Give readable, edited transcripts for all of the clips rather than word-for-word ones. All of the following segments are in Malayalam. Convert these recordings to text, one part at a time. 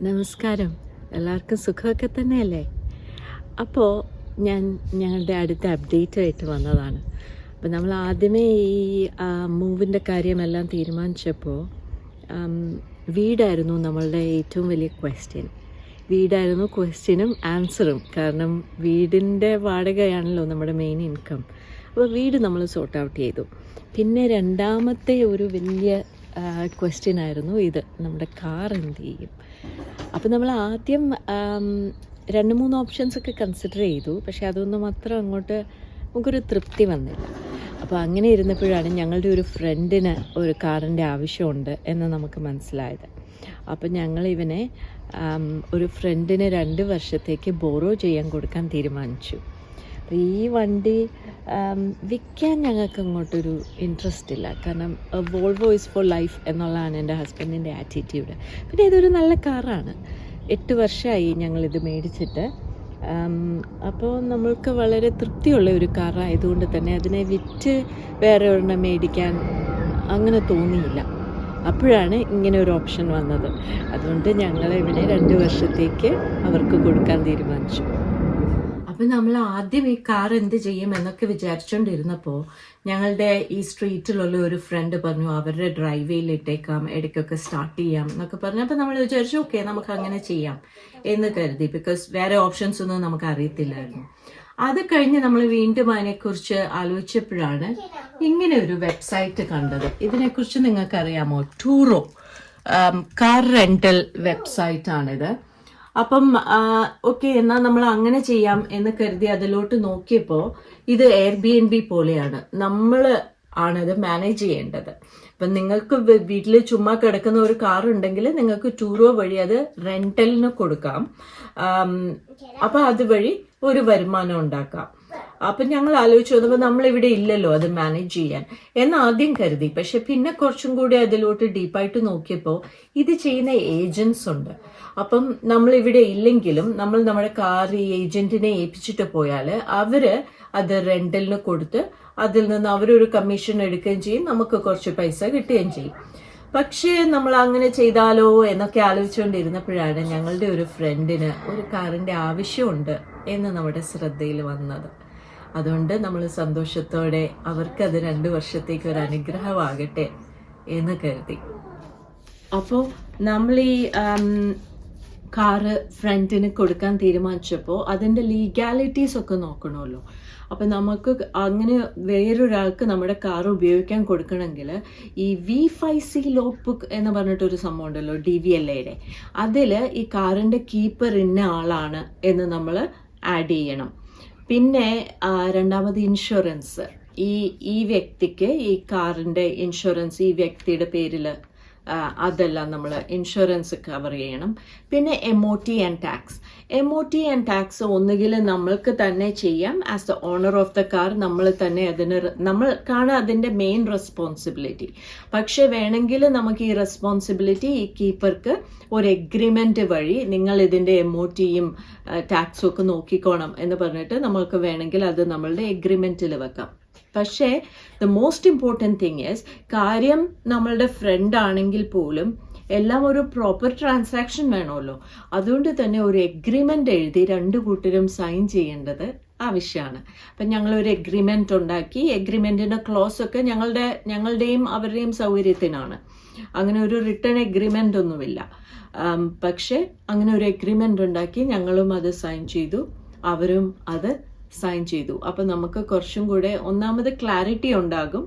നമസ്കാരം. എല്ലാവർക്കും സുഖമൊക്കെ തന്നെയല്ലേ? അപ്പോൾ ഞങ്ങളുടെ അടുത്ത അപ്ഡേറ്റ് ആയിട്ട് വന്നതാണ്. അപ്പോൾ നമ്മൾ ആദ്യമേ ഈ മൂവിൻ്റെ കാര്യമെല്ലാം തീരുമാനിച്ചപ്പോൾ വീടായിരുന്നു നമ്മളുടെ ഏറ്റവും വലിയ ക്വസ്റ്റ്യൻ. വീടായിരുന്നു ക്വസ്റ്റ്യനും ആൻസറും. കാരണം വീടിൻ്റെ വാടകയാണല്ലോ നമ്മുടെ മെയിൻ ഇൻകം. അപ്പോൾ വീട് നമ്മൾ സോർട്ട് ഔട്ട് ചെയ്തു. പിന്നെ രണ്ടാമത്തെ ഒരു വലിയ ക്വസ്റ്റ്യൻ ആയിരുന്നു ഇത്, നമ്മുടെ കാർ എന്ത് ചെയ്യും. അപ്പോൾ നമ്മൾ ആദ്യം 2-3 ഓപ്ഷൻസൊക്കെ കൺസിഡർ ചെയ്തു. പക്ഷേ അതൊന്നും അത്ര അങ്ങോട്ട് നമുക്കൊരു തൃപ്തി വന്നില്ല. അപ്പോൾ അങ്ങനെ ഇരുന്നപ്പോഴാണ് ഞങ്ങളുടെ ഒരു ഫ്രണ്ടിന് ഒരു കാറിൻ്റെ ആവശ്യമുണ്ട് എന്ന് നമുക്ക് മനസ്സിലായത്. അപ്പോൾ ഞങ്ങൾ ഇവനെ ഒരു ഫ്രണ്ടിന് 2 വർഷത്തേക്ക് ബോറോ ചെയ്യാൻ കൊടുക്കാൻ തീരുമാനിച്ചു. അപ്പോൾ ഈ വണ്ടി വിൽക്കാൻ ഞങ്ങൾക്ക് അങ്ങോട്ടൊരു ഇൻട്രസ്റ്റ് ഇല്ല. കാരണം വോൾവോ ഇസ് ഫോർ ലൈഫ് എന്നുള്ളതാണ് എൻ്റെ ഹസ്ബൻഡിൻ്റെ ആറ്റിറ്റ്യൂഡ്. പിന്നെ ഇതൊരു നല്ല കാറാണ്. 8 വർഷമായി ഞങ്ങളിത് മേടിച്ചിട്ട്. അപ്പോൾ നമ്മൾക്ക് വളരെ തൃപ്തിയുള്ള ഒരു കാറായതുകൊണ്ട് തന്നെ അതിനെ വിറ്റ് വേറെ ഒരെണ്ണം മേടിക്കാൻ അങ്ങനെ തോന്നിയില്ല. അപ്പോഴാണ് ഇങ്ങനെ ഒരു ഓപ്ഷൻ വന്നത്. അതുകൊണ്ട് ഞങ്ങളിവിടെ 2 വർഷത്തേക്ക് അവർക്ക് കൊടുക്കാൻ തീരുമാനിച്ചു. അപ്പം നമ്മൾ ആദ്യം ഈ കാർ എന്ത് ചെയ്യും എന്നൊക്കെ വിചാരിച്ചുകൊണ്ടിരുന്നപ്പോൾ ഞങ്ങളുടെ ഈ സ്ട്രീറ്റിലുള്ള ഒരു ഫ്രണ്ട് പറഞ്ഞു അവരുടെ ഡ്രൈവേയിൽ ഇട്ടേക്കാം, ഇടയ്ക്കൊക്കെ സ്റ്റാർട്ട് ചെയ്യാം എന്നൊക്കെ പറഞ്ഞു. അപ്പോൾ നമ്മൾ വിചാരിച്ചു ഓക്കെ നമുക്ക് അങ്ങനെ ചെയ്യാം എന്ന് കരുതി. ബിക്കോസ് വേറെ ഓപ്ഷൻസ് ഒന്നും നമുക്ക് അറിയത്തില്ലായിരുന്നു. അത് കഴിഞ്ഞ് നമ്മൾ വീണ്ടും അതിനെക്കുറിച്ച് ആലോചിച്ചപ്പോഴാണ് ഇങ്ങനെ ഒരു വെബ്സൈറ്റ് കണ്ടത്. ഇതിനെക്കുറിച്ച് നിങ്ങൾക്ക് അറിയാമോ? ടൂറോ കാർ റെൻ്റൽ വെബ്സൈറ്റാണിത്. അപ്പം ഓക്കെ എന്നാൽ നമ്മൾ അങ്ങനെ ചെയ്യാം എന്ന് കരുതി അതിലോട്ട് നോക്കിയപ്പോൾ ഇത് എയർബിഎൻബി പോലെയാണ്. നമ്മൾ ആണത് മാനേജ് ചെയ്യേണ്ടത്. അപ്പം നിങ്ങൾക്ക് വീട്ടിൽ ചുമ്മാ കിടക്കുന്ന ഒരു കാർ ഉണ്ടെങ്കിൽ നിങ്ങൾക്ക് ടൂറോ വഴി അത് റെന്റലിന് കൊടുക്കാം. അപ്പം അതുവഴി ഒരു വരുമാനം ഉണ്ടാക്കാം. അപ്പം ഞങ്ങൾ ആലോചിച്ചു വന്നപ്പോൾ നമ്മളിവിടെ ഇല്ലല്ലോ അത് മാനേജ് ചെയ്യാൻ എന്ന് ആദ്യം കരുതി. പക്ഷെ പിന്നെ കുറച്ചും കൂടി അതിലോട്ട് ഡീപ്പായിട്ട് നോക്കിയപ്പോൾ ഇത് ചെയ്യുന്ന ഏജൻസ് ഉണ്ട്. അപ്പം നമ്മളിവിടെ ഇല്ലെങ്കിലും നമ്മൾ നമ്മുടെ കാർ ഈ ഏജന്റിനെ ഏൽപ്പിച്ചിട്ട് പോയാൽ അവര് അത് റെന്റലിന് കൊടുത്ത് അതിൽ നിന്ന് അവരൊരു കമ്മീഷൻ എടുക്കുകയും ചെയ്യും, നമുക്ക് കുറച്ച് പൈസ കിട്ടുകയും ചെയ്യും. പക്ഷേ നമ്മൾ അങ്ങനെ ചെയ്താലോ എന്നൊക്കെ ആലോചിച്ചുകൊണ്ടിരുന്നപ്പോഴാണ് ഞങ്ങളുടെ ഒരു ഫ്രണ്ടിന് ഒരു കാറിൻ്റെ ആവശ്യമുണ്ട് എന്ന് നമ്മുടെ ശ്രദ്ധയിൽ വന്നത്. അതുകൊണ്ട് നമ്മൾ സന്തോഷത്തോടെ അവർക്കത് 2 വർഷത്തേക്ക് ഒരു അനുഗ്രഹമാകട്ടെ എന്ന് കരുതി. അപ്പോൾ നമ്മൾ ഈ കാറ് ഫ്രണ്ടിന് കൊടുക്കാൻ തീരുമാനിച്ചപ്പോൾ അതിൻ്റെ ലീഗാലിറ്റീസ് ഒക്കെ നോക്കണമല്ലോ. അപ്പം നമുക്ക് അങ്ങനെ വേറൊരാൾക്ക് നമ്മുടെ കാർ ഉപയോഗിക്കാൻ കൊടുക്കണമെങ്കിൽ ഈ V5C ലോഗ്ബുക്ക് എന്ന് പറഞ്ഞിട്ടൊരു സംഭവം ഉണ്ടല്ലോ, DVLAയുടെ, അതിൽ ഈ കാറിൻ്റെ കീപ്പർ ഇന്ന ആളാണ് എന്ന് നമ്മൾ ആഡ് ചെയ്യണം. പിന്നെ രണ്ടാമത് ഇൻഷുറൻസ്, ഈ വ്യക്തിക്ക് ഈ കാറിൻ്റെ ഇൻഷുറൻസ് ഈ വ്യക്തിയുടെ പേരിൽ അതെല്ലാം നമ്മൾ ഇൻഷുറൻസ് കവർ ചെയ്യണം. പിന്നെ MOT ആൻഡ് ടാക്സ് ഒന്നുകിൽ നമ്മൾക്ക് തന്നെ ചെയ്യാം. As the owner of the car നമ്മൾ തന്നെ നമ്മൾക്കാണ് അതിൻ്റെ മെയിൻ റെസ്പോൺസിബിലിറ്റി. പക്ഷെ വേണമെങ്കിൽ നമുക്ക് ഈ റെസ്പോൺസിബിലിറ്റി ഈ കീപ്പർക്ക് ഒരു എഗ്രിമെന്റ് വഴി നിങ്ങൾ ഇതിൻ്റെ MOTയും ടാക്സും ഒക്കെ നോക്കിക്കോണം എന്ന് പറഞ്ഞിട്ട് നമ്മൾക്ക് വേണമെങ്കിൽ അത് നമ്മളുടെ എഗ്രിമെന്റിൽ വെക്കാം. പക്ഷേ the most important thing is കാര്യം നമ്മളുടെ ഫ്രണ്ട് ആണെങ്കിൽ പോലും എല്ലാം ഒരു പ്രോപ്പർ ട്രാൻസാക്ഷൻ വേണമല്ലോ. അതുകൊണ്ട് തന്നെ ഒരു എഗ്രിമെൻ്റ് എഴുതി 2 കൂട്ടരും സൈൻ ചെയ്യേണ്ടത് ആവശ്യമാണ്. അപ്പം ഞങ്ങളൊരു എഗ്രിമെൻ്റ് ഉണ്ടാക്കി. എഗ്രിമെൻറ്റിൻ്റെ ക്ലോസ് ഒക്കെ ഞങ്ങളുടെയും അവരുടെയും സൗകര്യത്തിനാണ്. അങ്ങനെ ഒരു റിട്ടേൺ എഗ്രിമെൻ്റ് ഒന്നുമില്ല. പക്ഷേ അങ്ങനെ ഒരു എഗ്രിമെൻ്റ് ഉണ്ടാക്കി ഞങ്ങളും അത് സൈൻ ചെയ്തു, അവരും അത് സൈൻ ചെയ്തു. അപ്പം നമുക്ക് കുറച്ചും കൂടെ ഒന്നാമത് ക്ലാരിറ്റി ഉണ്ടാകും.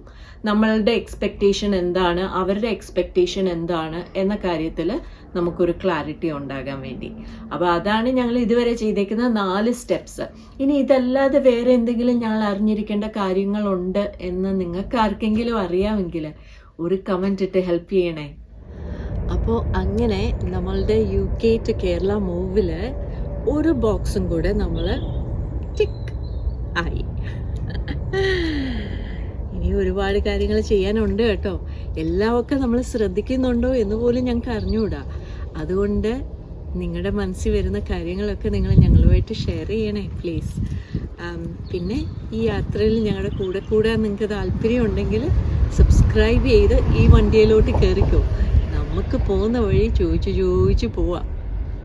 നമ്മളുടെ എക്സ്പെക്റ്റേഷൻ എന്താണ്, അവരുടെ എക്സ്പെക്റ്റേഷൻ എന്താണ് എന്ന കാര്യത്തിൽ നമുക്കൊരു ക്ലാരിറ്റി ഉണ്ടാകാൻ വേണ്ടി. അപ്പോൾ അതാണ് ഞങ്ങൾ ഇതുവരെ ചെയ്തേക്കുന്ന 4 സ്റ്റെപ്സ്. ഇനി ഇതല്ലാതെ വേറെ എന്തെങ്കിലും ഞങ്ങൾ അറിഞ്ഞിരിക്കേണ്ട കാര്യങ്ങളുണ്ട് എന്ന് നിങ്ങൾക്ക് ആർക്കെങ്കിലും അറിയാമെങ്കിൽ ഒരു കമൻറ്റ് ഇട്ട് ഹെൽപ്പ് ചെയ്യണേ. അപ്പോൾ അങ്ങനെ നമ്മളുടെ UK ടു കേരള മൂവിൽ ഒരു ബോക്സും കൂടെ നമ്മൾ ടിക്ക് ആയി. ഇനി ഒരുപാട് കാര്യങ്ങൾ ചെയ്യാനുണ്ട് കേട്ടോ. എല്ലാമൊക്കെ നമ്മൾ ശ്രദ്ധിക്കുന്നുണ്ടോ എന്ന് പോലും ഞങ്ങൾക്ക് അറിഞ്ഞുകൂടാ. അതുകൊണ്ട് നിങ്ങളുടെ മനസ്സിൽ വരുന്ന കാര്യങ്ങളൊക്കെ നിങ്ങൾ ഞങ്ങളുമായിട്ട് ഷെയർ ചെയ്യണേ പ്ലീസ്. പിന്നെ ഈ യാത്രയിൽ ഞങ്ങളുടെ കൂടെ കൂടാൻ നിങ്ങൾക്ക് താല്പര്യം ഉണ്ടെങ്കിൽ സബ്സ്ക്രൈബ് ചെയ്ത് ഈ വണ്ടിയിലോട്ട് കയറിക്കോ. നമുക്ക് പോകുന്ന വഴി ചോദിച്ച് പോവാം.